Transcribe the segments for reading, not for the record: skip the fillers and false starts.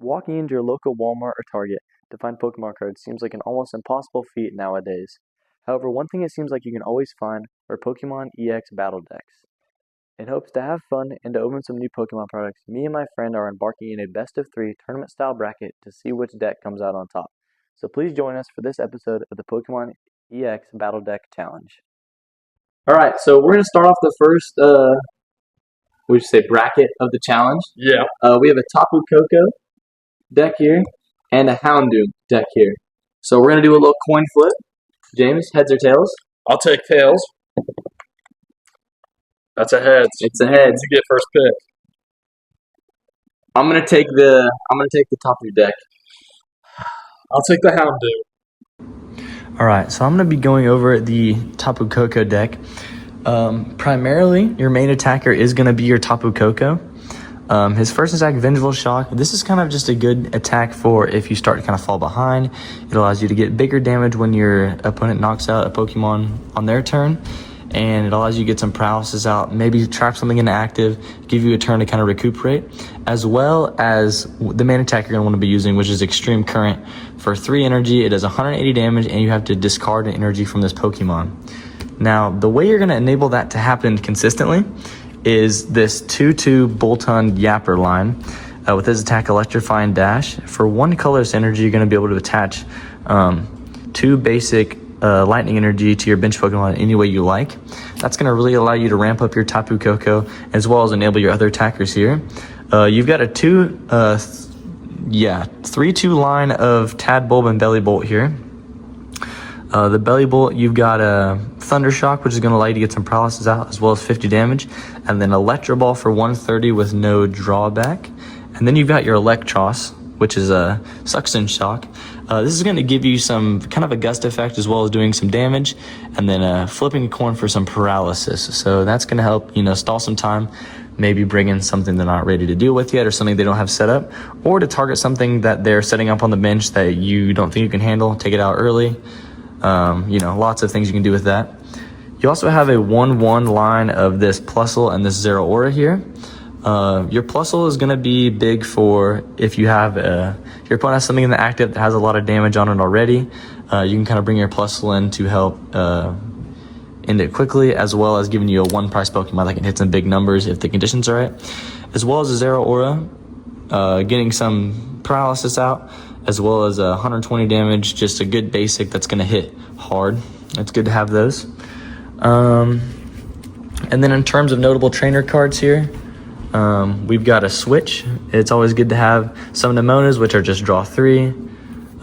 Walking into your local Walmart or Target to find Pokemon cards seems like an almost impossible feat nowadays. However, one thing it seems like you can always find are Pokemon EX battle decks. In hopes to have fun and to open some new Pokemon products, me and my friend are embarking in a best of three tournament style bracket to see which deck comes out on top. So please join us for this episode of the Pokemon EX Battle Deck Challenge. Alright, so we're going to start off the first, we should say bracket of the challenge. Yeah. We have a Tapu Koko deck here and a Houndoom deck here. So we're going to do a little coin flip. James, heads or tails? I'll take tails. That's a heads. It's a heads. You get first pick. I'm gonna take the Tapu deck. I'll take the Houndoom. Alright, so I'm going to be going over the Tapu Koko deck. Primarily, your main attacker is going to be your Tapu Koko. His first attack, Vengeful Shock. This is kind of just a good attack for if you start to kind of fall behind. It allows you to get bigger damage when your opponent knocks out a Pokemon on their turn. And it allows you to get some paralysis out, maybe trap something inactive, give you a turn to kind of recuperate, as well as the main attack you're going to want to be using, which is Extreme Current. For 3 energy, it does 180 damage, and you have to discard an energy from this Pokemon. Now, the way you're going to enable that to happen consistently is this 2-2 Boltund Yapper line with his attack Electrifying Dash. For 1 colorless energy, you're going to be able to attach 2 basic lightning energy to your bench Pokemon any way you like. That's going to really allow you to ramp up your Tapu Koko as well as enable your other attackers here. You've got a 3-2 line of Tadbulb and Bellybolt here. The Bellybolt, you've got a Thunder Shock, which is going to allow you to get some paralysis out as well as 50 damage, and then Electro Ball for 130 with no drawback. And then you've got your Electros, which is a Suction Shock. This is going to give you some kind of a gust effect as well as doing some damage, and then flipping a coin for some paralysis. So that's going to help, stall some time, maybe bring in something they're not ready to deal with yet or something they don't have set up, or to target something that they're setting up on the bench that you don't think you can handle, take it out early. Lots of things you can do with that. You also have a 1-1 line of this Plusle and this Zero Aura here. Your Plusle is going to be big for if you have your opponent has something in the active that has a lot of damage on it already. You can kind of bring your Plusle in to help end it quickly, as well as giving you a 1-price Pokemon that can hit some big numbers if the conditions are right, as well as a Zero Aura, getting some paralysis out, as well as 120 damage, just a good basic that's going to hit hard. It's good to have those. And then in terms of notable trainer cards here, we've got a Switch. It's always good to have some Nemonas, which are just draw 3.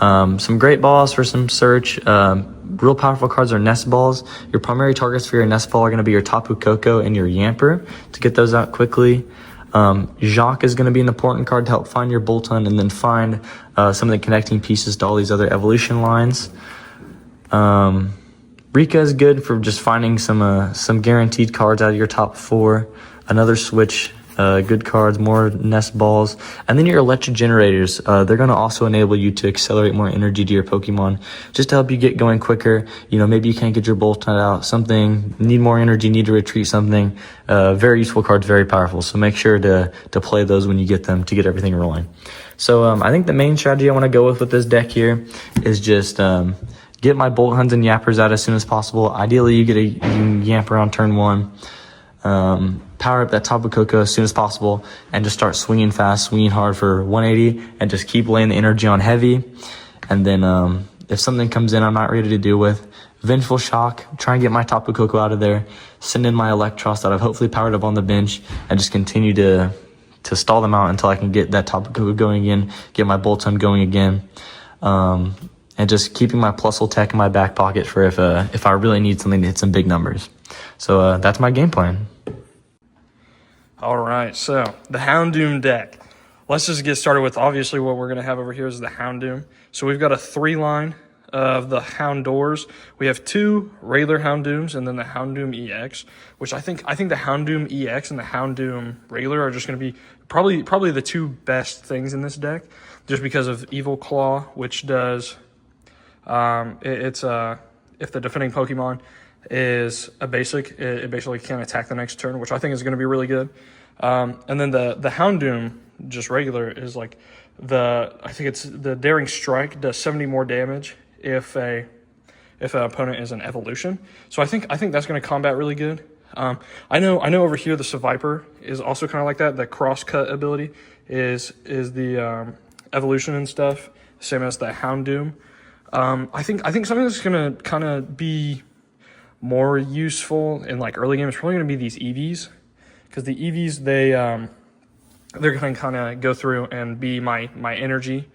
Some Great Balls for some search. Real powerful cards are Nest Balls. Your primary targets for your Nest Ball are going to be your Tapu Koko and your Yamper to get those out quickly. Jacques is going to be an important card to help find your Boltund and then find some of the connecting pieces to all these other evolution lines. Rika is good for just finding some guaranteed cards out of your top 4. Another Switch, good cards, more Nest Balls. And then your Electric Generators, they're going to also enable you to accelerate more energy to your Pokemon, just to help you get going quicker. Maybe you can't get your Boltund out, something, need more energy, need to retreat something. Very useful cards, very powerful. So make sure to play those when you get them to get everything rolling. So I think the main strategy I want to go with this deck here is just get my Boltunds and Yappers out as soon as possible. Ideally, you get a Yamper on turn 1. Power up that Tapu Koko as soon as possible and just start swinging fast, swinging hard for 180, and just keep laying the energy on heavy. And then if something comes in I'm not ready to deal with, Vengeful Shock, try and get my Tapu Koko out of there, send in my Electros that I've hopefully powered up on the bench, and just continue to stall them out until I can get that Tapu Koko going again, get my Boltund going again. And just keeping my Plusle tech in my back pocket for if I really need something to hit some big numbers. So that's my game plan. All right, so the Houndoom deck. Let's just get started with, obviously, what we're going to have over here is the Houndoom. So we've got a 3-line of the Houndours. We have 2 regular Houndooms and then the Houndoom EX, which I think the Houndoom EX and the Houndoom regular are just going to be probably the 2 best things in this deck, just because of Evil Claw, which does if the defending Pokemon is a basic, it basically can attack the next turn, which I think is going to be really good. And then the Houndoom just regular is like I think it's the Daring Strike does 70 more damage if an opponent is an evolution. So I think that's going to combat really good. I know over here the Seviper is also kind of like that. The cross cut ability is the evolution and stuff, same as the Houndoom. I think something that's going to kind of be more useful in like early game is probably going to be these EVs, because the EVs they're going to kind of go through and be my energy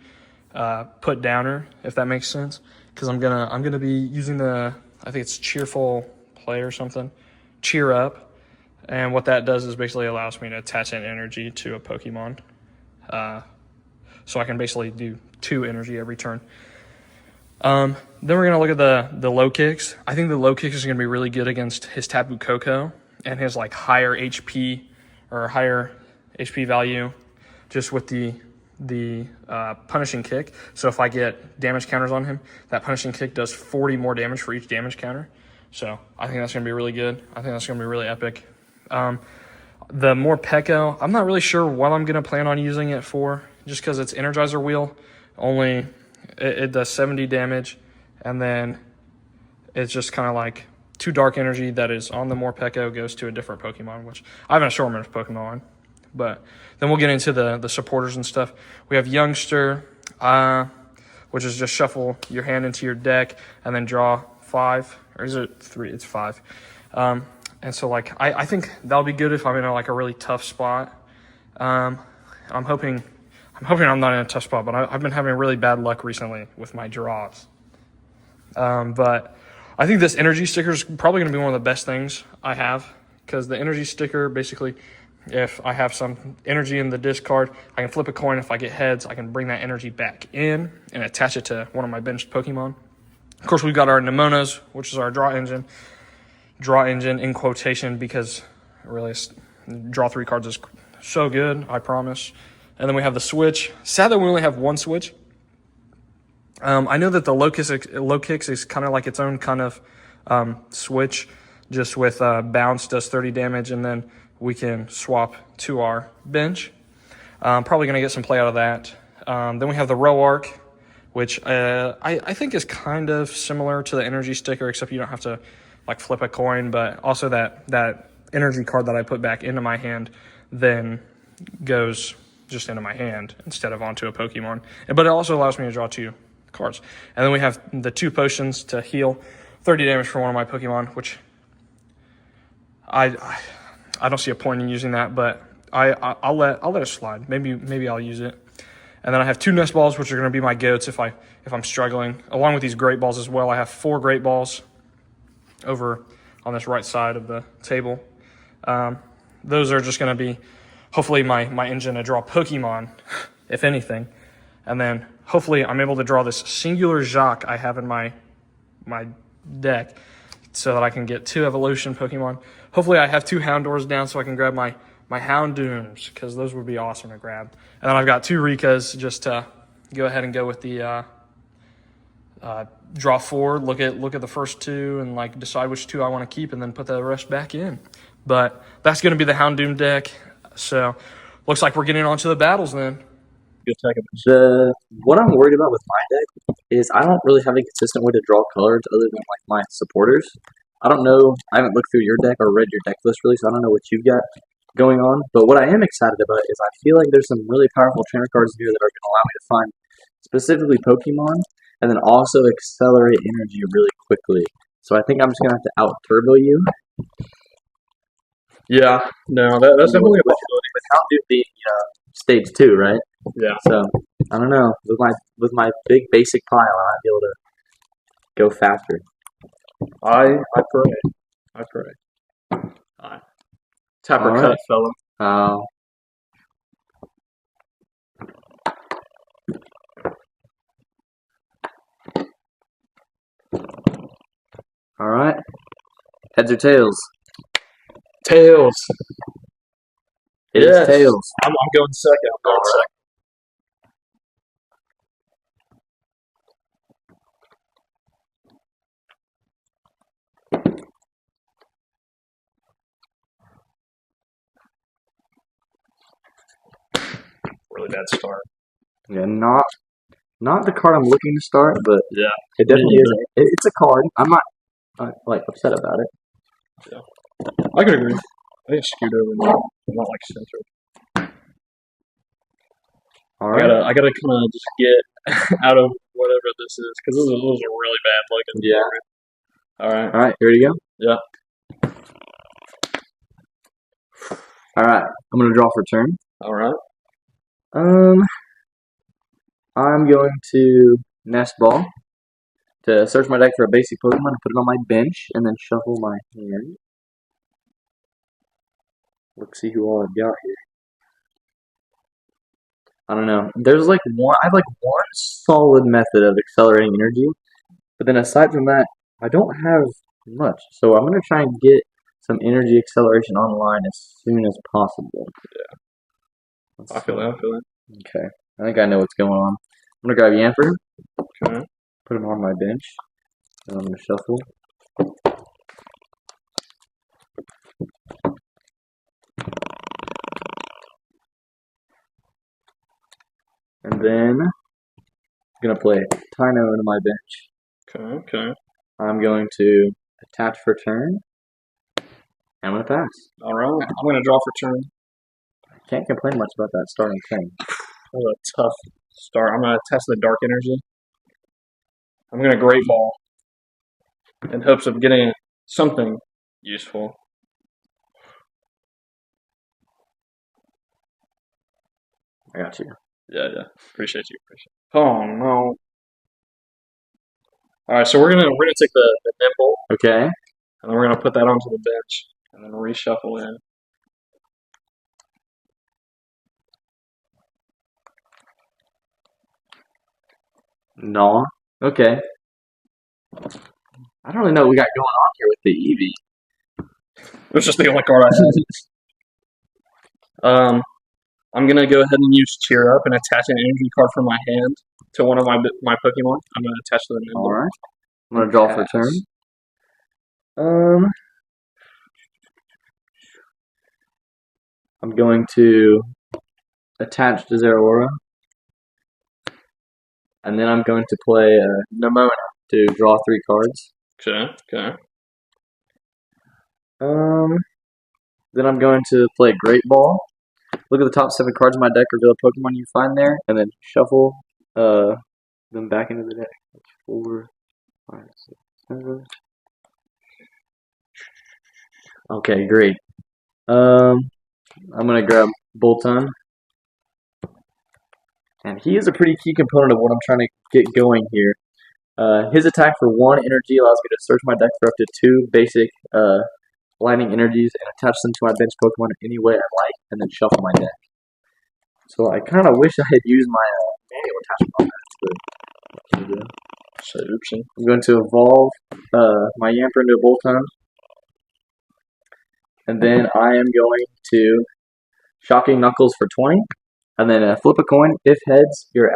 put downer, if that makes sense. Because I'm gonna be using I think it's Cheerful Play or something, Cheer Up, and what that does is basically allows me to attach an energy to a Pokemon, so I can basically do 2 energy every turn. Then we're gonna look at the low kicks. I think the low kicks is gonna be really good against his Tapu Koko and his like higher HP or higher HP value, just with the punishing kick. So if I get damage counters on him, that punishing kick does 40 more damage for each damage counter. So I think that's going to be really good. I think that's going to be really epic. The Morpeko, I'm not really sure what I'm going to plan on using it for, just because it's Energizer Wheel. Only it does 70 damage, and then it's just kind of like 2 dark energy that is on the Morpeko goes to a different Pokemon, which I have an assortment of Pokemon. But then we'll get into the supporters and stuff. We have Youngster, which is just shuffle your hand into your deck and then draw 5. Or is it 3? It's 5. And so, like, I think that'll be good if I'm in like a really tough spot. I'm hoping I'm not in a tough spot, but I've been having really bad luck recently with my draws. But I think this energy sticker is probably going to be one of the best things I have, because the energy sticker basically, if I have some energy in the discard, I can flip a coin. If I get heads, I can bring that energy back in and attach it to one of my benched Pokemon. Of course, we've got our Nemonas, which is our draw engine. Draw engine in quotation, because really draw 3 cards is so good, I promise. And then we have the Switch. Sad that we only have 1 Switch. I know that the low kicks is kind of like its own kind of switch, just with bounce does 30 damage, and then we can swap to our bench. Probably going to get some play out of that. Then we have the Roark, which I think is kind of similar to the energy sticker, except you don't have to like flip a coin, but also that energy card that I put back into my hand then goes just into my hand instead of onto a Pokemon. But it also allows me to draw 2 cards. And then we have the 2 potions to heal 30 damage for one of my Pokemon, which I don't see a point in using that, but I'll let it slide. Maybe I'll use it. And then I have 2 Nest Balls, which are going to be my goats if I'm struggling. Along with these Great Balls as well, I have 4 Great Balls over on this right side of the table. Those are just going to be hopefully my engine to draw Pokemon, if anything. And then hopefully I'm able to draw this singular Jacques I have in my deck, so that I can get 2 evolution Pokemon. Hopefully I have 2 Houndours down so I can grab my Houndooms, because those would be awesome to grab. And then I've got 2 Rikas just to go ahead and go with the draw 4, look at the first 2 and like decide which 2 I want to keep, and then put the rest back in. But that's going to be the Houndoom deck. So looks like we're getting on to the battles then. What I'm worried about with my deck is I don't really have a consistent way to draw cards other than like my supporters. I don't know. I haven't looked through your deck or read your deck list really, so I don't know what you've got going on. But what I am excited about is I feel like there's some really powerful trainer cards here that are going to allow me to find specifically Pokemon, and then also accelerate energy really quickly. So I think I'm just going to have to out turbo you. Yeah, no, that's definitely a possibility. With Houndoom being stage 2, right? Yeah. So I don't know. With my big basic pile, I might be able to go faster. I pray. All right. Tap or cut, fella. All right. Heads or tails? Tails. It is tails. I'm going second. bad start. Yeah, not the card I'm looking to start, but Yeah. it definitely is. It's a card. I'm not like upset about it. I could agree. I can scoot over there. I'm not like centered. All right. I gotta kind of just get out of whatever this is because this is a really bad looking. Yeah. All right. All right. Here you go. Yeah. All right. I'm gonna draw for turn. All right. I'm going to Nest Ball to search my deck for a basic Pokemon and put it on my bench, and then shuffle my hand. Let's see who all I've got here. I don't know. There's like one. I have like one solid method of accelerating energy, but then aside from that, I don't have much. So I'm gonna try and get some energy acceleration online as soon as possible. I feel it. Okay. I think I know what's going on. I'm gonna grab Yamper, Okay. put him on my bench, and I'm gonna shuffle. And then I'm gonna play Tino into my bench. Okay. I'm going to attach for turn. I'm gonna pass. All right. I'm gonna draw for turn. Can't complain much about that starting thing. That was a tough start. I'm gonna test the dark energy. I'm gonna Great Ball in hopes of getting something useful. I got you. Yeah. Appreciate you. Oh no. All right, so we're gonna take the nimble Okay. and then we're gonna put that onto the bench and then reshuffle in. No. Okay. I don't really know what we got going on here with the Eevee. It was just the only card I had. I'm gonna go ahead and use Cheer Up and attach an energy card from my hand to one of my Pokemon. I'm gonna attach to the nimble. All right. I'm gonna draw for turn. I'm going to attach to Zeraora, and then I'm going to play Nemona to draw 3 cards. Okay. Then I'm going to play Great Ball. Look at the top 7 cards of my deck, reveal a Pokemon you find there, and then shuffle them back into the deck. That's 4, 5, 6, 7. Okay, great. I'm gonna grab Bolton, and he is a pretty key component of what I'm trying to get going here. His attack for 1 energy allows me to search my deck for up to 2 basic lightning energies and attach them to my bench Pokemon in any way I like, and then shuffle my deck. So I kind of wish I had used my manual attachment on that, but what can you do? So oopsie. I'm going to evolve my Yamper into a Bolton, and then I am going to Shocking Knuckles for 20, and then flip a coin. If heads, your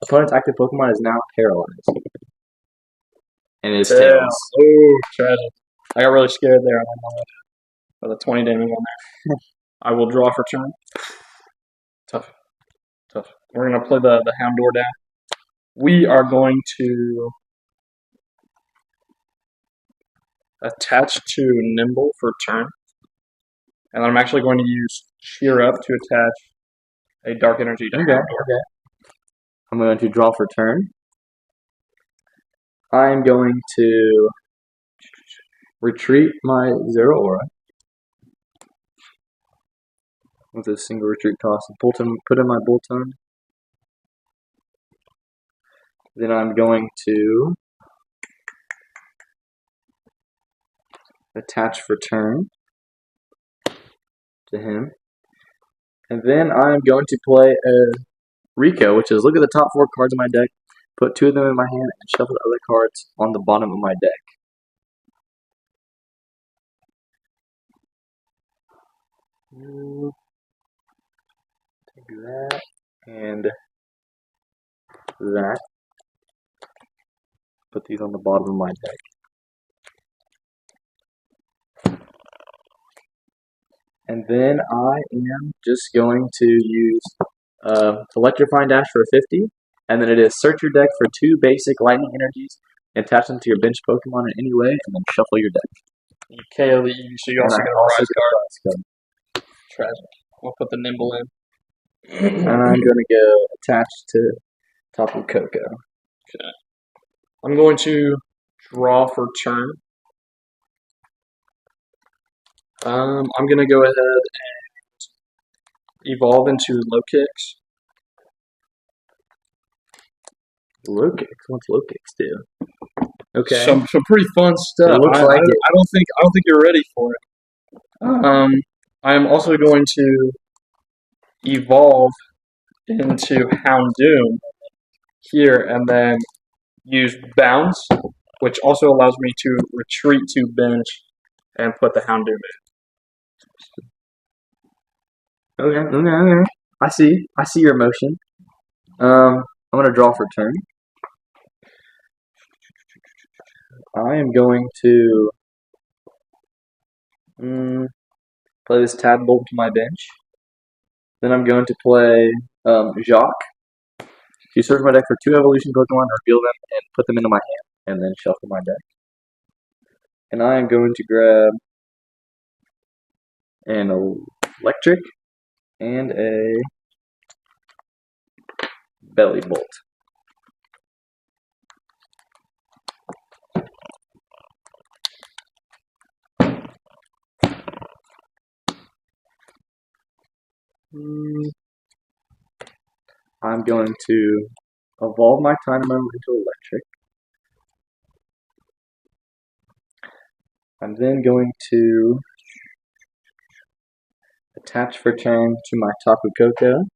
opponent's active Pokemon is now paralyzed. And it is tails. Oh, tragic. I got really scared there. For the 20 damage on there. I will draw for turn. Tough. We're gonna play the Houndoom down. We are going to attach to Nimble for turn. And I'm actually going to use Cheer Up to attach a Dark Energy to Houndoom. Okay. I'm going to draw for turn. I'm going to retreat my Zeraora with a single retreat cost. Put in my Bolton. Then I'm going to attach for turn to him. And then I'm going to play a Rico, which is look at the top 4 cards of my deck, put 2 of them in my hand, and shuffle the other cards on the bottom of my deck. Take that and that. Put these on the bottom of my deck. And then I am just going to use Electrifying Dash for a 50, and then it is search your deck for 2 basic lightning energies, attach them to your bench Pokemon in any way, and then shuffle your deck. You KO the Eevee, so you also And get I a also prize get a prize card. card. Tragic. We'll put the Nimble in. And I'm going to go attached to Tapu Koko. Okay. I'm going to draw for turn. I'm going to go ahead and evolve into low kicks. Low kicks? What's low kicks do? Okay. Some pretty fun stuff. It looks like it. I don't think you're ready for it. I am also going to evolve into Houndoom here, and then use bounce, which also allows me to retreat to bench and put the Houndoom in. Okay. I see your motion. I'm gonna draw for turn. I am going to play this Tadpole to my bench. Then I'm going to play Jacques. You search my deck for 2 evolution Pokemon, reveal them, and put them into my hand, and then shuffle my deck. And I am going to grab an electric and a belly bolt. I'm going to evolve my Tynamo into electric. I'm then going to attach for turn to my Tapu Koko.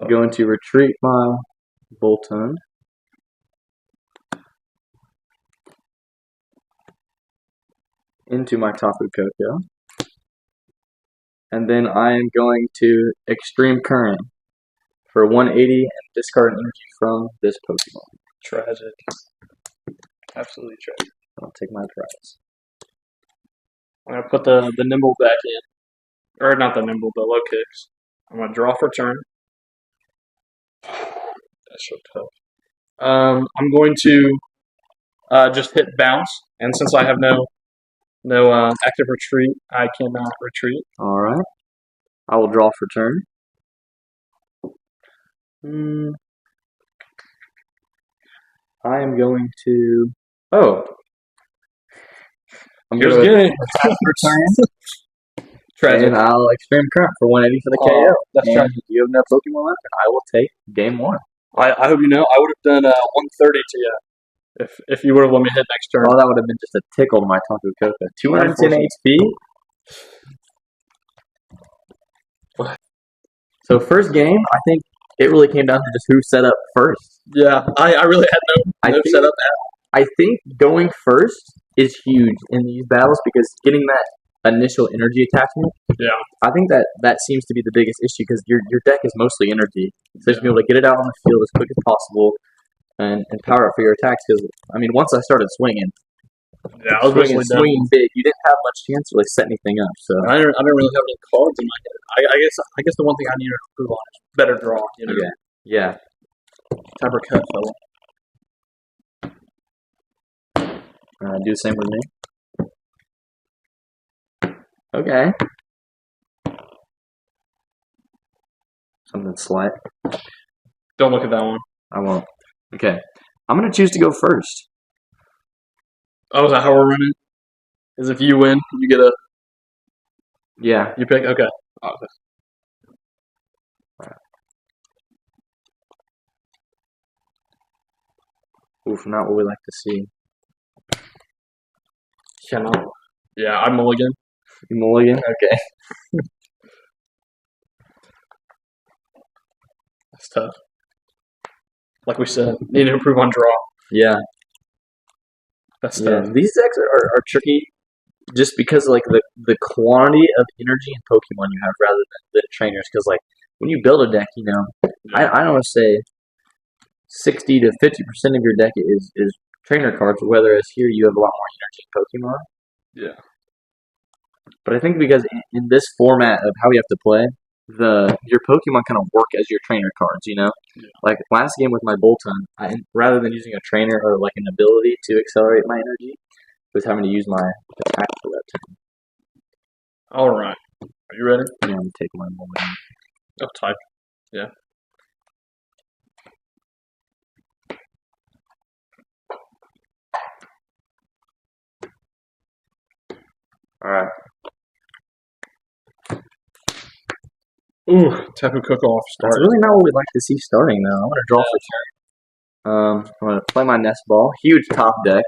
I'm going to retreat my Boltund. Into my Tapu Koko. And then I am going to Extreme Current for 180 and discard an energy from this Pokemon. Tragic. Absolutely tragic. I'll take my prize. I'm going to put the Nimble back in. Or not the Nimble, the low kicks. I'm going to draw for turn. That's so tough. I'm going to just hit bounce, and since I have no active retreat, I cannot retreat. All right. I will draw for turn. I am going to. Oh. I'm Here's going to getting attach for turn. tragic. And I'll Extreme Current for 180 for the Oh, KO. that's and tragic. you have no Pokemon left, and I will take game 1. I hope you know I would have done 130 to you if you would have let me hit next turn. Oh, that would have been just a tickle to my Tapu Koko. 210 HP. So first game, I think it really came down to just who set up first. Yeah, I really had no setup at all. I think going first is huge in these battles because getting that initial energy attachment. Yeah. I think that seems to be the biggest issue because your deck is mostly energy. So just be able to get it out on the field as quick as possible and power it for your attacks. Because I mean, once I started swinging, Yeah, I was basically done. swinging big, you didn't have much chance to really set anything up. So I didn't really have any cards in my head. I guess the one thing I need to improve on is better draw. You know, yeah. Type or cut, fella. Do the same with me. Okay. Something slight. Don't look at that one. I won't. Okay. I'm going to choose to go first. Oh, is that how we're running? Is if you win, you get a Yeah. you pick. Okay. Oof, not what we like to see. Cannot. Yeah, I'm mulligan. You mulligan? Okay. That's tough. Like we said, need to improve on draw. Yeah. That's tough. These decks are tricky just because like the quantity of energy and Pokemon you have rather than trainers. Because like when you build a deck, you know, I don't want to say 60 to 50% of your deck is trainer cards, whereas here you have a lot more energy in Pokemon. Yeah. But I think because in this format of how we have to play, your Pokemon kind of work as your trainer cards. Like last game with my Bolton, rather than using a trainer or like an ability to accelerate my energy, was having to use my attack for that turn. All right. Are you ready? Yeah, I'm gonna take my moment. Oh, type. Yeah. All right. Ooh, Tapu Koko off That's start. really not what we'd like to see starting though. I'm gonna draw for turn. I'm gonna play my Nest Ball. Huge top deck.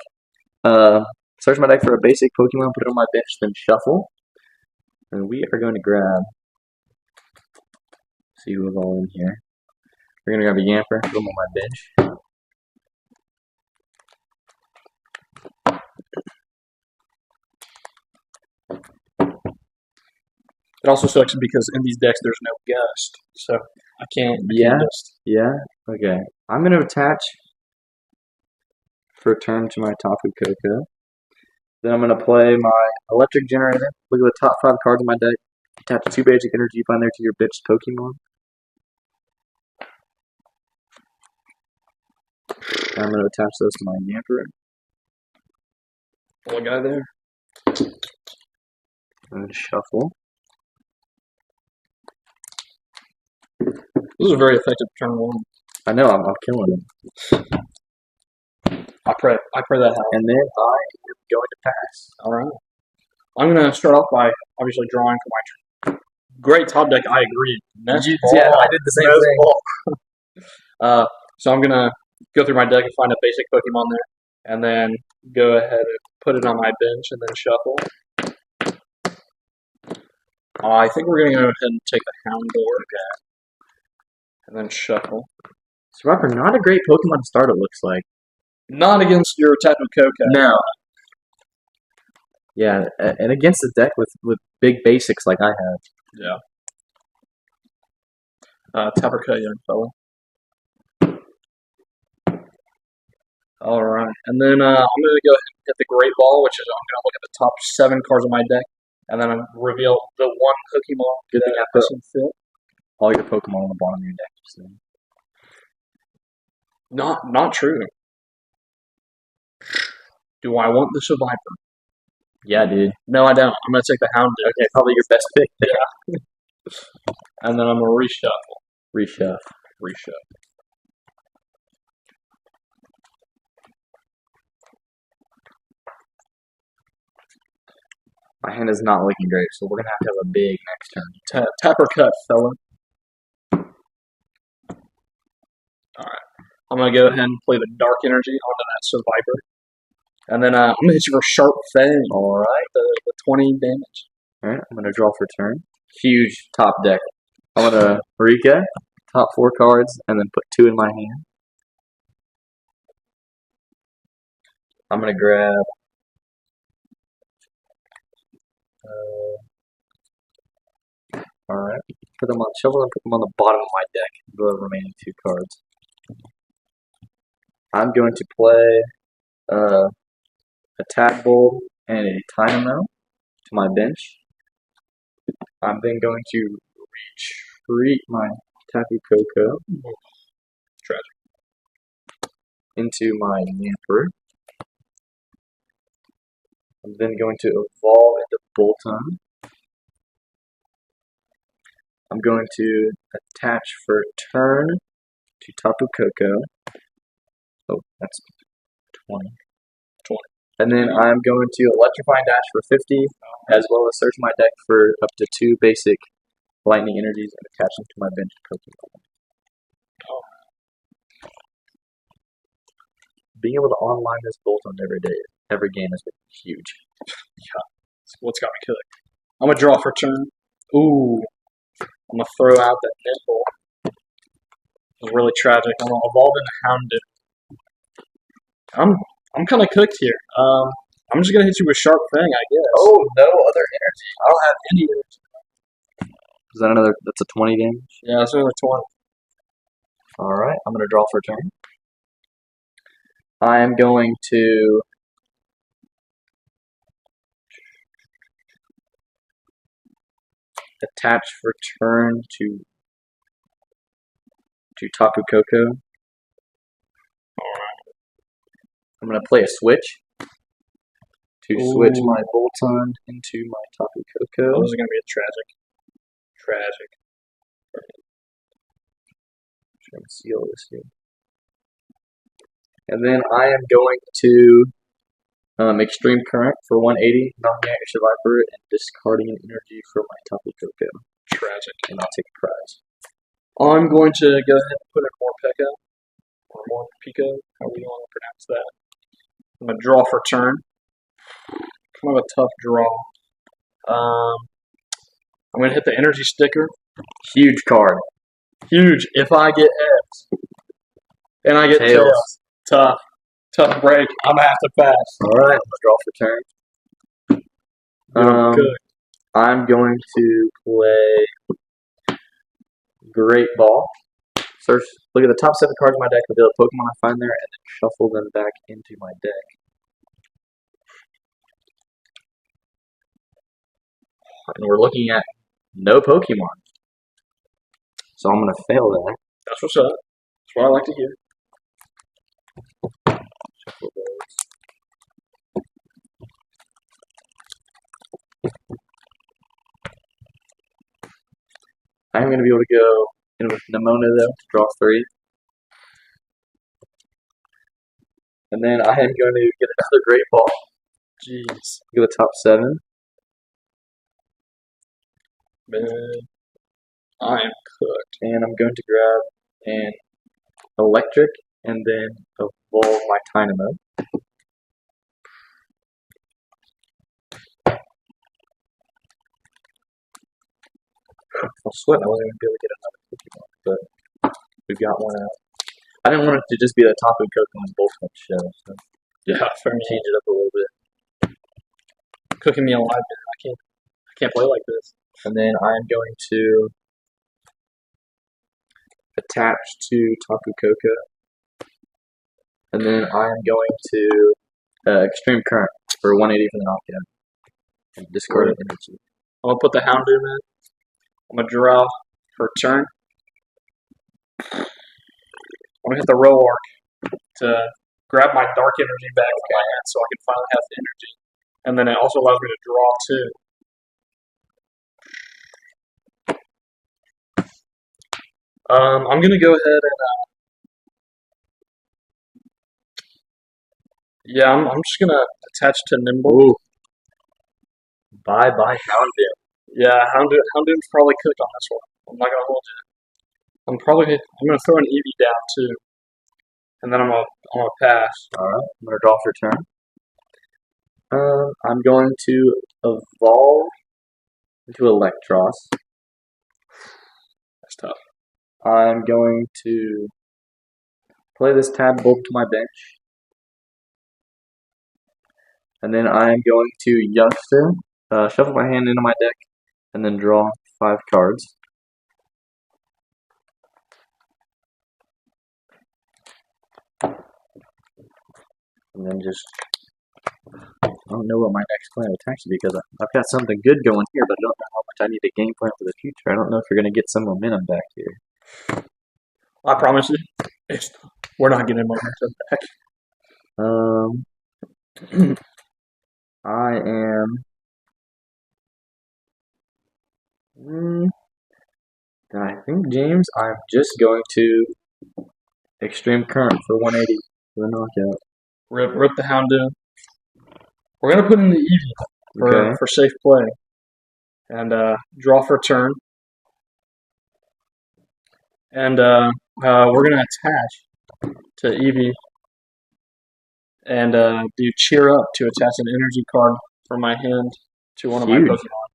Search my deck for a basic Pokemon, put it on my bench, then shuffle. And we are going to grab. See who's all in here. We're gonna grab a Yamper, put him on my bench. It also sucks because in these decks there's no gust, so I can't Yeah. gust. Yeah. Okay. I'm gonna attach for a turn to my Tapu Koko. Then I'm gonna play my Electric Generator. Look at the top 5 cards in my deck. Attach 2 basic energy you find there to your bitch Pokemon. And I'm gonna attach those to my Yamper. One guy there. And shuffle. This is a very effective turn one. I know, I'm killing it. I pray that happens. And then I am going to pass. All right. I'm gonna start off by obviously drawing for my turn. Great top deck. I agree. Nest Ball. Yeah, I did the same Nest thing. Ball. So I'm gonna go through my deck and find a basic Pokemon there, and then go ahead and put it on my bench and then shuffle. I think we're gonna go ahead and take the Houndoom, and then shuffle. Survivor, not a great Pokemon to start, it looks like. Not against your Tapu Koko. No. Yeah, and against the deck with big basics like I have. Yeah. Tapu Koko, young fella. All right, and then I'm gonna go ahead and hit the Great Ball, which is I'm gonna look at the top 7 cards of my deck, and then I'm reveal the one Pokemon Good thing I that put doesn't fit. all your Pokemon on the bottom of your deck. So. Not true. Do I want the Survivor? Yeah, dude. No, I don't. I'm gonna take the Houndoom. Okay, probably your best pick. Yeah. And then I'm gonna reshuffle. Reshuff. My hand is not looking great, so we're gonna have to have a big next turn. Tap or cut, fella. Alright. I'm gonna go ahead and play the Dark Energy onto that Survivor. And then I'm gonna hit you for Sharp Fang. Alright. The 20 damage. Alright, I'm gonna draw for turn. Huge top deck. I'm gonna Rika, top 4 cards, and then put 2 in my hand. I'm gonna grab alright. Put them on shuffle and put them on the bottom of my deck. The remaining 2 cards. I'm going to play a Tadpole and a Dynamo to my bench. I'm then going to retreat my Tapu Koko into my Yamper. I'm then going to evolve into Bolton. I'm going to attach for turn to Tapu Koko. Oh, that's 20. And then I'm going to Electrifying Dash for 50, as well as search my deck for up to 2 basic lightning energies and attach them to my bench Pokemon. Being able to online this Bolton every game has been huge. Yeah, that's what's got me cooked. I'm gonna draw for turn. Ooh, I'm gonna throw out that nipple. It's really tragic. I'm gonna evolve into Houndoom. I'm kind of cooked here. I'm just gonna hit you with Sharp Fang, I guess. Oh, no other energy. I don't have any energy. Is that another? That's a 20 damage? Yeah, that's another 20. Alright, I'm going to draw for a turn. I'm going to attach return to Tapu Koko. I'm gonna play a switch to switch my Bolton into my Tapu Koko. Oh, this is gonna be a tragic. Trying to seal this here. And then I am going to Extreme Current for 180, knocking out your Survivor, and discarding an energy for my Tapu Koko. Tragic. And I'll take a prize. I'm going to go ahead and put in more Pekka, or more Pico, however you want to pronounce that. I'm going to draw for turn. Kind of a tough draw. I'm going to hit the energy sticker. Huge card. Huge. If I get heads. And I get tails. Tough break. I'm going to have to pass. Alright, let's draw for turn. Good. I'm going to play Great Ball. Search, look at the top 7 cards of my deck, reveal a Pokemon I find there, and then shuffle them back into my deck. And we're looking at no Pokemon. So I'm going to fail that. That's what's up. That's what I like to hear. Shuffle those. I'm going to be able to go in with Nemona though to draw 3. And then I am going to get another Great Ball. Jeez. Look at the top 7. Man, I am cooked. And I'm going to grab an Electric and then evolve my Dynamo. I was sweating I wasn't going to be able to get another Pokemon, but we've got one out. I didn't want it to just be the Tapu Koko and Bolton show, so Yeah, fair enough. change it up a little bit. Cooking me alive, man. I can't play like this. And then I am going to attach to Tapu Koko. And then I am going to Extreme Current for 180 for the knockout. And discard an energy. I'm going to put the Houndoom in. I'm going to draw for turn. I'm going to hit the row arc to grab my dark energy back from my hand so I can finally have the energy. And then it also allows me to draw too. I'm going to go ahead and I'm just going to attach to Nimble. Ooh. Bye Houndoom. Yeah, Houndoom's probably cooked on this one. I'm not gonna hold you. I'm gonna throw an Eevee down too, and then I'm gonna pass. All right, I'm gonna draw for turn. I'm going to evolve into Electros. That's tough. I'm going to play this Tadbulb to my bench, and then I'm going to Youngster. Shuffle my hand into my deck, and then draw 5 cards. And then just, I don't know what my next plan of attack should be because I've got something good going here, but I don't know how much I need to game plan for the future. I don't know if you're going to get some momentum back here. I promise you, we're not getting momentum back. I am. I think, James, I'm just going to Extreme Current for 180 for the knockout. Rip the Houndoom. We're gonna put in the Eevee for safe play, and draw for turn. And we're gonna attach to Eevee and do Cheer Up to attach an energy card from my hand to one of my Pokemon.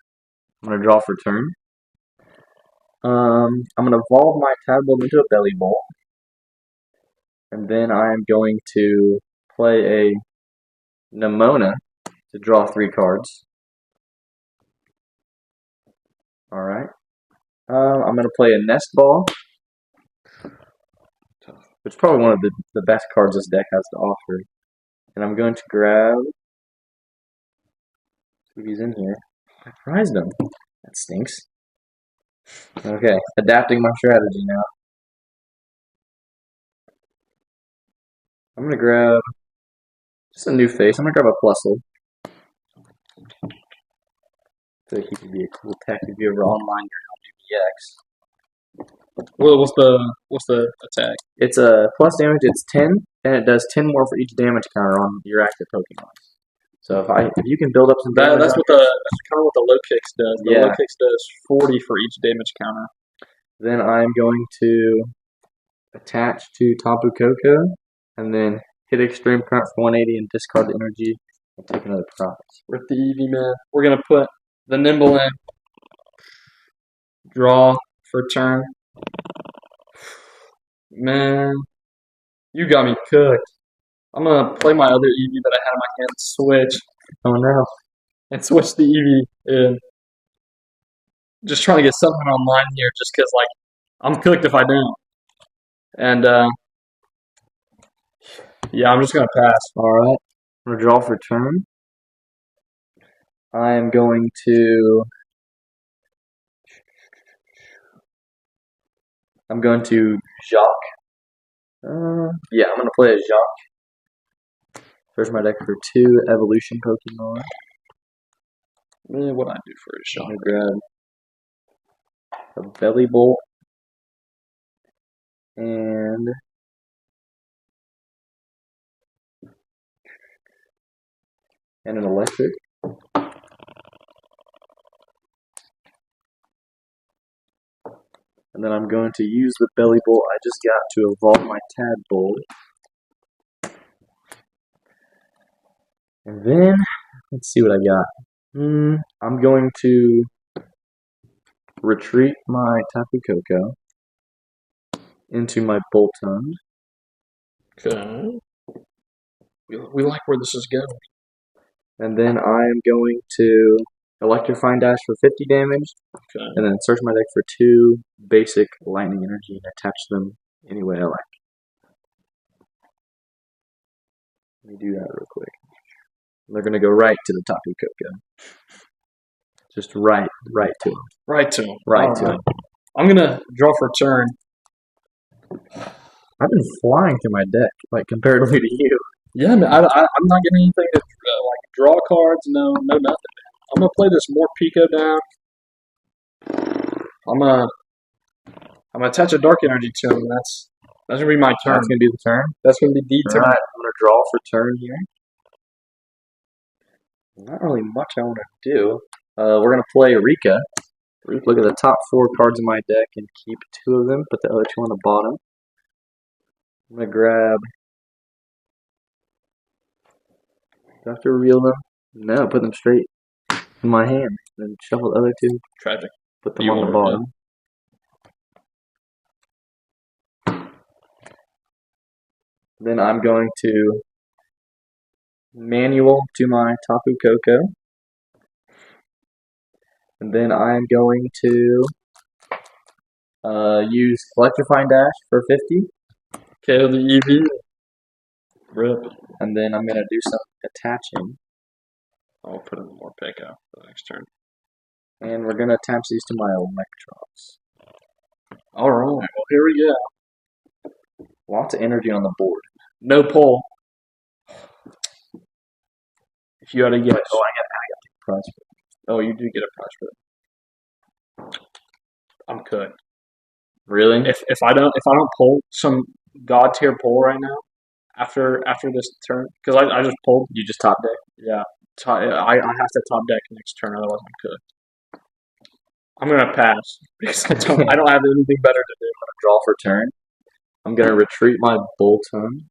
I'm going to draw for turn. I'm going to evolve my Tadbulb into a Belly Bolt. And then I'm going to play a Nemona to draw 3 cards. Alright. I'm going to play a Nest Ball, which is probably one of the best cards this deck has to offer. And I'm going to grab, see if he's in here. I prized him. That stinks. Okay, adapting my strategy now. I'm gonna grab just a new face. I'm gonna grab a Plusle. I feel like he could be a cool tech if you ever online your Houndoom EX. Well, what's the attack? It's a plus damage. It's 10, and it does 10 more for each damage counter on your active Pokemon. So if you can build up some damage, That's kind of what the low kicks does. The Yeah. low kicks does 40 for each damage counter. then I'm going to attach to Tapu Koko, and then hit Extreme Current for 180 and discard the energy and take another prize. With the Eevee, man, we're gonna put the Nimble in. Draw for turn. Man, you got me cooked. I'm gonna play my other Eevee that I had in my hand, switch, Oh no. and switch the Eevee in. Just trying to get something online here, just because like I'm cooked if I don't. And yeah, I'm just gonna pass. Alright. I'm going to draw for turn. I'm going to Jacques. Yeah, I'm going to play as Jacques. Search my deck for 2 evolution Pokemon. What I do for a shot? I'm going to grab a Belly Bolt and an electric. And then I'm going to use the Belly Bolt I just got to evolve my Tadpole. And then, let's see what I got. I'm going to retreat my Tapu Koko into my Boltund. Okay. We like where this is going. And then I am going to Electrifying Dash for 50 damage. Okay. And then search my deck for 2 basic lightning energy and attach them any way I like. Let me do that real quick. They're going to go right to the Tapu Koko. Just right to him. Right to him. Right to him. I'm gonna draw for turn. I've been flying through my deck, like comparatively to you. Yeah, man, I'm not getting anything to like draw cards. No, nothing. I'm gonna play this more Pico down. I'm gonna attach a dark energy to him. That's gonna be my turn. That's going to be the turn. That's gonna be the turn. Alright, I'm going to draw for turn here. Not really much I want to do. We're going to play Rika. Look at the top 4 cards in my deck and keep 2 of them. Put the other 2 on the bottom. I'm going to grab... Do I have to reveal them? No, put them straight in my hand. Then shuffle the other 2. Tragic. Put them on the bottom. Then I'm going to manual to my Tapu Koko. And then I'm going to use Electrifying Dash for 50. KO the Eevee. Rip. And then I'm going to do some attaching. I'll put in more Pico for the next turn. And we're going to attach these to my Electros. Alright, well here we go. Lots of energy on the board. No pull. If you had to get I got the prize for it. Oh, you do get a prize for it. I'm cooked. Really? If I don't pull some god tier pull right now after this turn, because I just pulled. You just top deck? Yeah, I have to top deck next turn, otherwise I'm cooked. I'm gonna pass because I don't have anything better to do. I'm going to draw for turn. I'm going to retreat my Boltund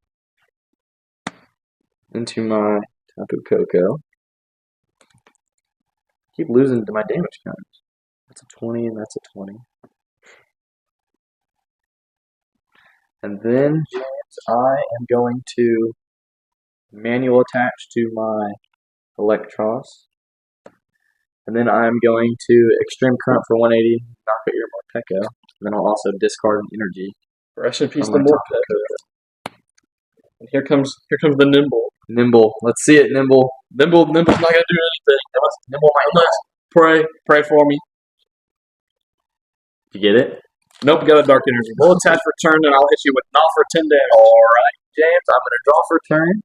into my Tapu Koko. Keep losing to my damage counters. That's a 20 and that's a 20. And then, James, I am going to manual attach to my Electros. And then I'm going to Extreme Current for 180, knock out your Morpeko. And then I'll also discard an energy. Rest in peace, on the my Morpeko. And here comes the Nimble. Nimble. Let's see it, Nimble. Nimble's not gonna do anything. Nimble might Pray for me. Did you get it? Nope, got a dark energy. We'll attach return, and I'll hit you with knock for 10 damage. All right, James. I'm going to draw for turn.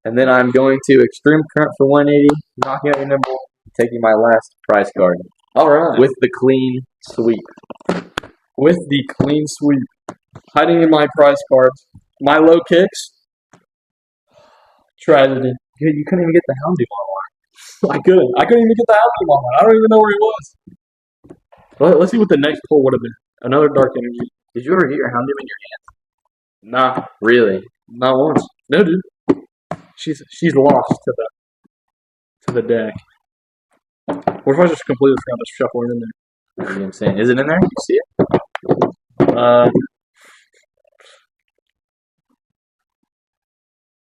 And then I'm going to extreme current for 180, knocking out your nimble, taking my last prize card. All right. With the clean sweep. With the clean sweep. Hiding in my prize cards. My low kicks. Tragedy. You couldn't even get the Houndoom online. I couldn't even get the Houndoom online. I don't even know where he was. Let's see what the next pull would have been. Another dark energy. Did you ever get your Houndoom in your hand? Nah, Really? not once. No, dude. She's lost to the deck. What if I just completely forgot to shuffle it in there? You know what I'm saying? Is it in there? You see it?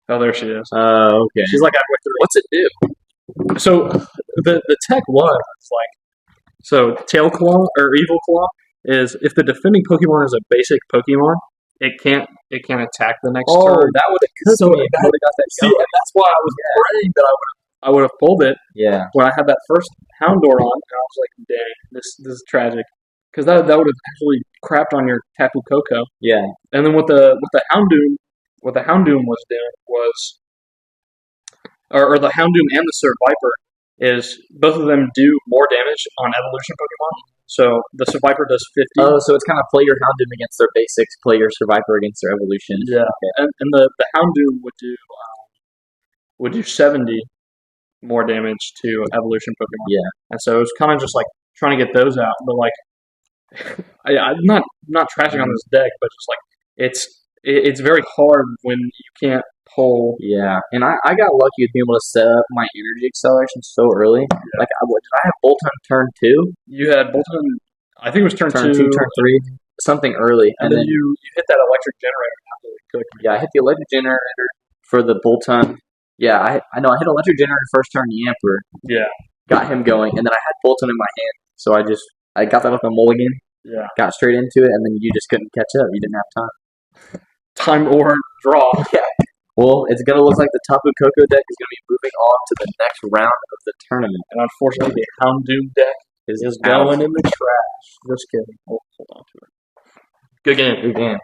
Oh, there she is. Okay. She's like halfway through. What's it do? So the tech was like Tail Claw or Evil Claw is if the defending Pokemon is a basic Pokemon, it can't attack the next turn. That would have cooked me. That would have got that See, and that's why I was praying that I would have pulled it Yeah. when I had that first Houndour on, and I was like, dang, this is tragic. Because that would have actually crapped on your Tapu Koko. Yeah. And then what the Houndoom was doing was, or the Houndoom and the Survivor is both of them do more damage on evolution Pokemon. So the Survivor does 50. Oh, so it's kind of play your Houndoom against their basics, play your Survivor against their evolution. Yeah. Okay. And the Houndoom would do 70 more damage to evolution Pokemon. Yeah. And so it was kind of just like trying to get those out, but like I'm not trashing on this deck, but just like it's very hard when you can't pull. Yeah. And I got lucky with being able to set up my energy acceleration so early. Yeah. Like, did I have Bolt on turn 2? You had Bolt on, I think it was turn 2, turn 3, something early. And then you hit that electric generator. Yeah, I hit the electric generator for the Bolton. Yeah, I know. I hit electric generator first turn Yamper. Yeah. Got him going, and then I had Bolton in my hand, so I got that off a mulligan. Yeah. Got straight into it, and then you just couldn't catch up. You didn't have time. Time or draw. Yeah. Well, it's gonna look like the Tapu Koko deck is gonna be moving on to the next round of the tournament. And unfortunately, the Houndoom deck is going in the trash. Just kidding. Hold on to it. Good game. Good game.